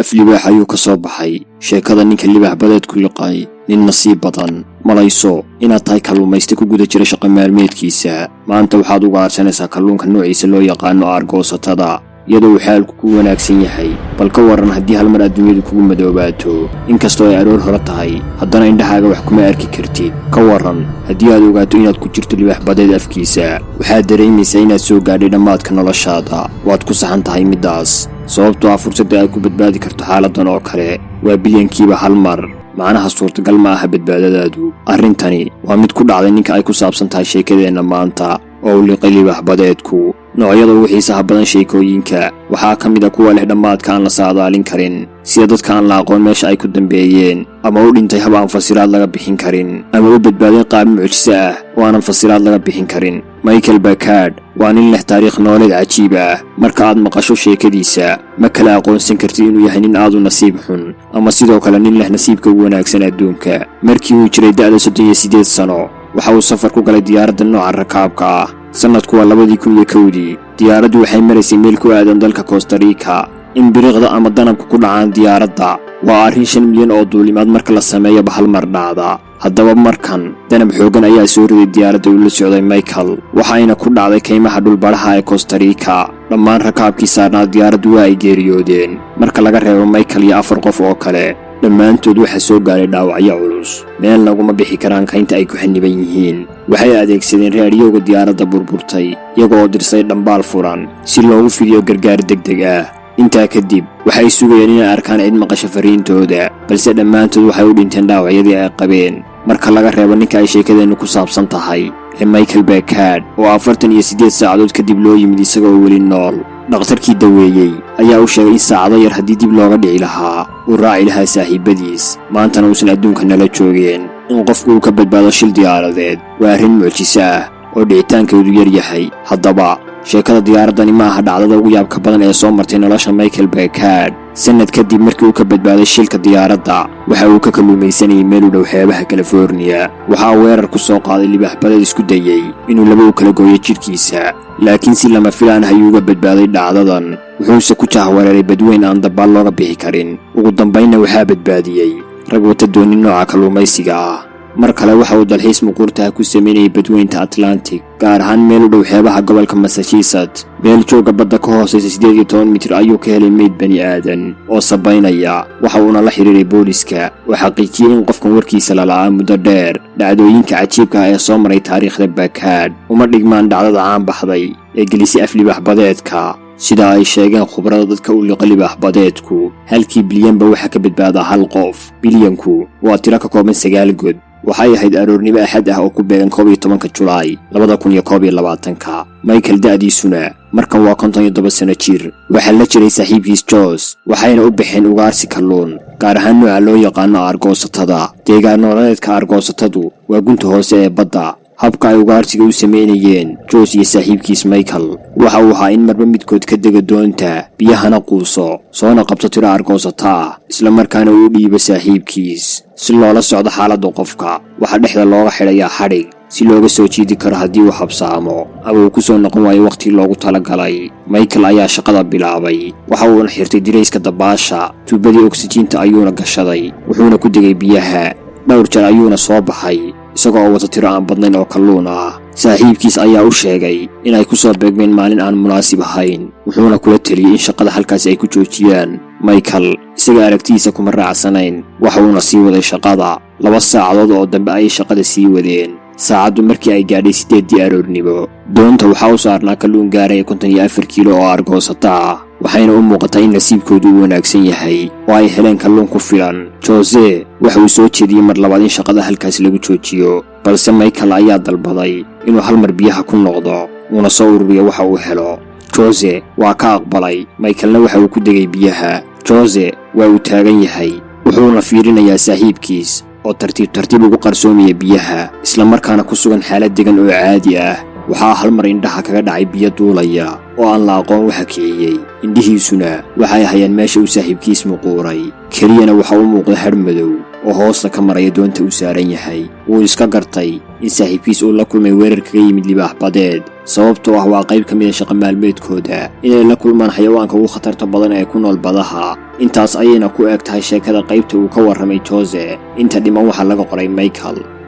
af libaax ayuu ka soo baxay sheekada ninka libaax badeed ku liqay nin nasiib badan malayso inaad tahay kalluumayste ku guda jira shaqo maalmeedkiisa maanta waxaad uga aarsanaysaa kalluunka noociisa loo yaqaano aargoosatada iyadoo uu xaalku ku wanaagsan yahay bal ka waran haddii hal mar adduunyadu kugu madoobaato inkastoo ay aroor hore tahay haddana indhahaaga wax kuma arki kartid ka waran haddii aad ogaato inaad ku jirto libaax badeed afkiisa waxaad dareemaysaa inaad soo gaadhay dhammaadka noloshaada waad ku saxan tahay middaas sababtoo ah fursadda ay ku badbaadi karto xaaladdan oo kale waa bilyankiiba hal mar macnaha suurtagal ma aha badbaadadaadu arrintani waa mid ku dhacday ninka ay ku saabsan tahay sheekadeenna maanta oo u liqay libaax badeedku noocyada ugu xiisaha badan sheekooyinka waxaa ka mid a kuwa leh dhammaadka aan la saadaalin karin sida dadka aan la aqoon meesha ay ku dambeeyeen ama u dhintay hab aan fasiraad laga bixin karin ama u badbaaday qaab mucjiso ah oo aanan fasiraad laga bixin karin Michael Packard waa nin leh taariikh nololeed cajiib ah marka aad maqasho sheekadiisa ma kala aqoonsan kartid inuu yahay nin aad u nasiib xun ama sidoo kale nin leh nasiibka ugu wanaagsan adduunka markii uu jiray da'da 38 sano waxa uu safar ku galay diyaaradda nooca rakaabka ah sanadku waa 2001 diyaaraddu waxay maraysay meel ku aadan dalka Costa Rica in biriqda ama danabku ku dhacaan diyaaradda waa arrin 5 milyan oo duulimaad marka la sameeyo hal mar dhacda haddaba markan danab xoogan ayaa soo riday diyaaradda uu la socday Michael waxayna ku dhacday kaymaha dhulbaraha ee Costa Rica dhammaan rakaabkii saarnaa diyaaraddu waa ay geeriyoodeen marka laga reebo Michael iyo 4 qof oo kale dhammaantood waxa soo gaaray dhaawacyo culus meel laguma bixi karaan kaynta ay ku xaniban yihiin waxay adeegsadeen raadiyowga diyaaradda burburtay iyagoo dirsay dhambaal furan si loogu fidiyo gargaar degdeg ah intaa kadib waxay sugayeen inay arkaan cid maqasho fariintooda balse dhammaantood waxay u dhinteen dhaawacyadii ay qabeen marka laga reebo ninka ay sheekadeennu ku saabsan tahay ee Michael Packard oo 48 saacadood kadib loo yimid isagoo weli nool dhakhtarkii daweeyey ayaa u sheegay in saacado yar haddii dib looga dhici lahaa uu raaci lahaa saaxiibadiis maantana uusan adduunka nala joogeen in qofku uu ka badbaado shil diyaaradeed waa arrin mucjiso ah oo dhicitaankeedu yar yahay haddaba sheekada diyaaraddani ma aha dhacdada ugu yaabka badan ee soo martay nolosha Michael Packard sanad kadib markii uu ka badbaaday shilka diyaaradda waxa uu ka kalluumaysanayay meel u dhow xeebaha California waxaa weerar ku soo qaaday libaax badeed isku dayay inuu laba u kala gooyo jirkiisa laakiin si lama filaan ah ayuu uga badbaaday dhacdadan wuxuuse ku jahwareeray badweyn aan dabaal looga bixi karin ugu dambaynna waxaa badbaadiyey rag wata dooni nooca kalluumaysiga ah mar kale waxa uu dalxiis muquurtaha ku sameynayay badweynta Atlantic gaar ahaan meel u dhow xeebaha gobolka Massachusetts meel jooga badda ka hooseysa 18 mitir ayuu ka helay meyd bani aadan oo sabaynaya waxa uuna la xiriiray booliska oo xaqiijiyay in qofkan warkiisa la la'aa muddo dheer dhacdooyinka cajiibka ah ee soo maray taariikhda Packard uma dhigmaan dhacdada caan baxday ee gelisay af libaax badeedka sida ay sheegeen khubarada dadka u liqa libaax badeedku halkii bilyanba waxa ka badbaada hal qof bilyanku waa tiro ka kooban 9 god waxay ahayd aroornimo axad ah oo ku beegan 11 Julaay 2021 Michael da'diisuna markan waa 57 sano jir waxa la jiray saaxiibkiis Josh waxayna u bixeen ugaarsi kalluun gaar ahaan nooca loo yaqaano aargoosatada deegaan nololeedka aargoosatadu waa gunta hoose ee badda habka ay ugaarsiga u sameynayeen Josh iyo saaxiibkiis Michael waxa uu ahaa in marba midkood ka dega doonta biyahana quuso soona qabto tiro aargoosata isla markaana uu dhiibo saaxiibkiis si loola socdo xaaladda qofka waxa dhexda looga xidhayaa xadhig si looga soo jiidi karo haddii uu habsaamo ama uu ku soo noqon waayo waqti loogu talagalay Michael ayaa shaqada bilaabay waxa uu xirtay dirayska dabaasha tuubadii oksijiinta ayuuna gashaday wuxuuna ku degay biyaha dhowr jeer ayuuna soo baxay isagoo wata tiro aan badnayn oo kalluun ah saaxiibkiis ayaa u sheegay inay ku soo beegmeen maalin aan munaasib ahayn wuxuuna kula taliyay in shaqada halkaas ay ku joojiyaan Michael isaga aragtiisa kuma raacsanayn waxa uuna sii waday shaqada 2 saacadood oo dambe ay shaqada sii wadeen saacadu markii ay gaadhay 8 aroornimo doonta waxa uu saarnaa kalluun gaaray 54 kiilo oo aargoosata waxayna u muuqatay in nasiibkoodu uu wanaagsan yahay oo ay heleen kalluun ku filan Jose waxa uu soo jeediyay mar labaad in shaqada halkaas lagu joojiyo balse Michael ayaa dalbaday inuu hal mar biyaha ku noqdo una soo ururiyo waxa uu helo Jose waa ka aqbalay Michaelna waxa uu ku degay biyaha Jose waa uu taagan yahay wuxuuna fiirinayaa saaxiibkiis oo tartiib ugu qarsoomaya biyaha isla markaana ku sugan xaalad degan oo caadi ah waxaa hal mar indhaha kaga dhacay biyo duulaya oo aan la aqoon waxa kiciyay indhihiisuna waxay hayeen meesha uu saaxiibkiis muquuray keliyana waxa uu muuqday har madow oo hoosta ka maraya doonta uu saaran yahay. wuu iska gartay in saaxiibkiis uu la kulmay weerar kaga yimid libaax badeed, sababtoo ah waa qayb ka mid ah shaqo maalmeedkooda inay la kulmaan xayawaanka ugu khatarta badan ee ku nool badaha. intaas ayayna ku eg tahay sheekada qaybta uu ka warramay Jose. inta dhiman waxaa laga qoray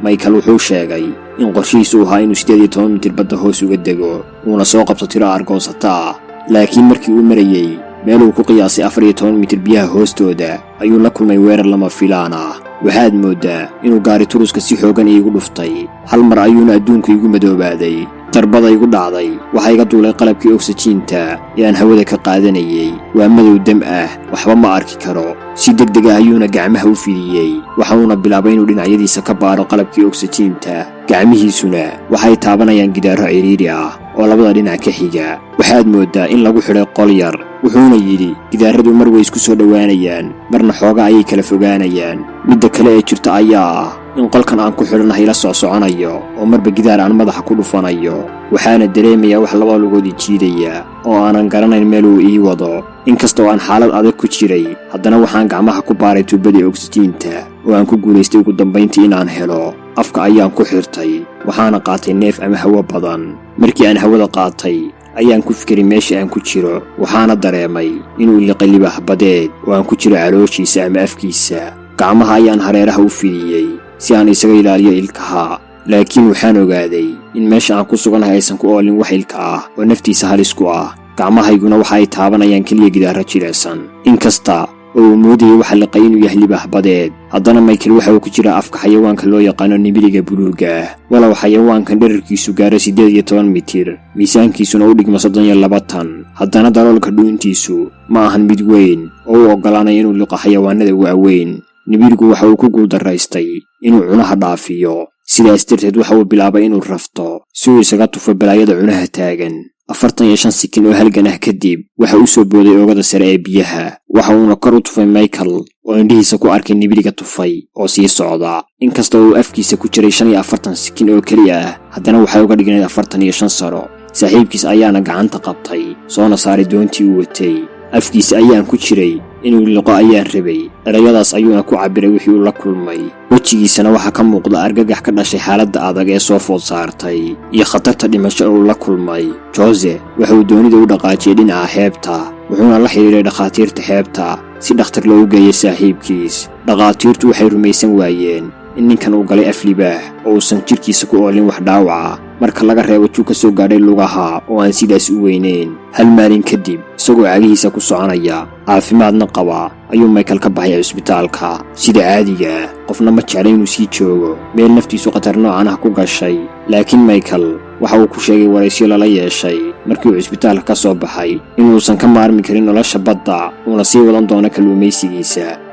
Michael wuxuu sheegay in qorshihiisu ahaa inuu 18 mitir badda hoos uga dego uuna soo qabto tiro argoosata, laakiin markii uu marayay meel uu ku qiyaasay 14 mitir biyaha hoostooda ayuu la kulmay weerar lama filaan ah. waxaad moodaa inuu gaari turuska si xoogan iigu dhuftay, hal mar ayuuna adduunka igu madoobaaday. darbada igu dhacday waxaa iga duulay qalabkii oksijiinta ee aan hawada ka qaadanayay. waa madow dam ah, waxba ma arki karo. si degdeg ah ayuuna gacmaha u fidiyey, waxauna bilaabay inuu dhinacyadiisa ka baaro qalabkii oksijiinta. gacmihiisuna waxay taabanayaan gidaaro ciriiri ah oo labada dhinac ka xiga. waxaad moodaa in lagu xidhay qol yar. wuxuuna yidhi gidaaradu mar way isku soo dhowaanayaan, marna xooga ayay kala fogaanayaan. midda kale ee jirta ayaa ah in qolkan aan ku xidhanahay la soconayo oo marba gidaar aan madaxa ku dhufanayo. waxaana dareemayaa wax laba lugoodii jiidaya oo aanan garanayn meel uu ii wado. inkastoo aan xaalad adag ku jiray, haddana waxaan gacmaha ku baaray tuubadii oksijiinta oo aan ku guulaystay ugu dambayntii inaan helo. afka ayaan ku xirtay, waxaana qaatay neef ama hawo badan. markii aan hawada qaatay ayaan ku fikiray meesha aan ku jiro, waxaana dareemay inuu liqay libaax badeed oo aan ku jiro calooshiisa ama afkiisa. gacmaha ayaan hareeraha u fidiyey si aan isaga ilaaliyo ilkaha, laakiin waxaan ogaaday in meesha aan ku suganahay aysan ku oolin wax ilka ah oo naftiisa halis ku ah. gacmahayguna waxa ay taabanayaan keliya gidaaro jilicsan. inkasta oo uu moodayay waxa liqay inuu yahay libaax badeed, haddana Michael waxa uu ku jiraa afka xayawaanka loo yaqaano nibiriga buluuga ah. walow xayawaankan dhererkiisu gaaro 18 mitir, miisaankiisuna u dhigmo 32 tan, haddana daloolka dhuuntiisu ma ahan mid weyn oo u oggolaanaya inuu liqo xayawaanada waaweyn. nibirigu waxa uu ku guuldaraystay inuu cunaha dhaafiyo, sidaas darteed waxa uu bilaabay inuu rafto si uu isaga tufo balaayada cunaha taagan. 45 sikin oo halgan ah kadib waxa uu soo booday oogada sare ee biyaha. waxa uuna kor u tufay Michael oo indhihiisa ku arkay nibiriga tufay oo sii socda. inkastoo uu afkiisa ku jiray 45 sikin oo keliya ah, haddana waxay uga dhignayd 45 sano. saaxiibkiis ayaana gacanta qabtay, soona saaray doontii uu watay. afkiisa ayaan ku jiray inuu liqo ayaan rabay. erayadaas ayuuna ku cabiray wixii uu la kulmay. wejigiisana waxaa ka muuqda argagax ka dhashay xaaladda adag ee soo food saartay iyo khatarta dhimasho ee uu la kulmay. Jose waxa uu doonida u dhaqaajiyay dhinaca xeebta, wuxuuna la xiriiray dhakhaatiirta xeebta si dhakhtar loogu geeyo saaxiibkiis. dhakhaatiirtu waxay rumaysan waayeen in ninkan uu galay af libaax oo uusan jirkiisa ku oolin wax dhaawaca marka laga reebo jug ka soo gaadhay lugaha oo aan sidaas u weyneyn. hal maalin kadib isagoo cagihiisa ku soconaya caafimaadna qaba ayuu Michael ka baxay cisbitaalka. sida caadiga qofna ma jecla inuu sii joogo meel naftiisu khatar noocan ah ku gashay, laakiin Michael waxa uu ku sheegay waraysiyo lala yeeshay markii uu cisbitaalka ka soo baxay inuusan ka maarmi karin nolosha badda uuna sii wadan doono kalluumaysigiisa.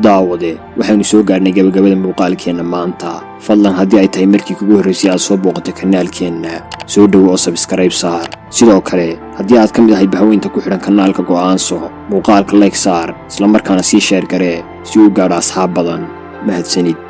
daawade waxaanu soo gaarnay gabagabada muuqaalkeena maanta. fadlan haddii ay tahay markii kugu horreysay aad soo booqatay kanaalkeena, soo dhowo oo subscribe saar. sidoo kale haddii aad ka mid ahay bahweynta ku xidhan kanaalka go'aanso muuqaalka like saar, isla markaana sii sheer garee si uu gaadho asxaab badan. mahadsanid.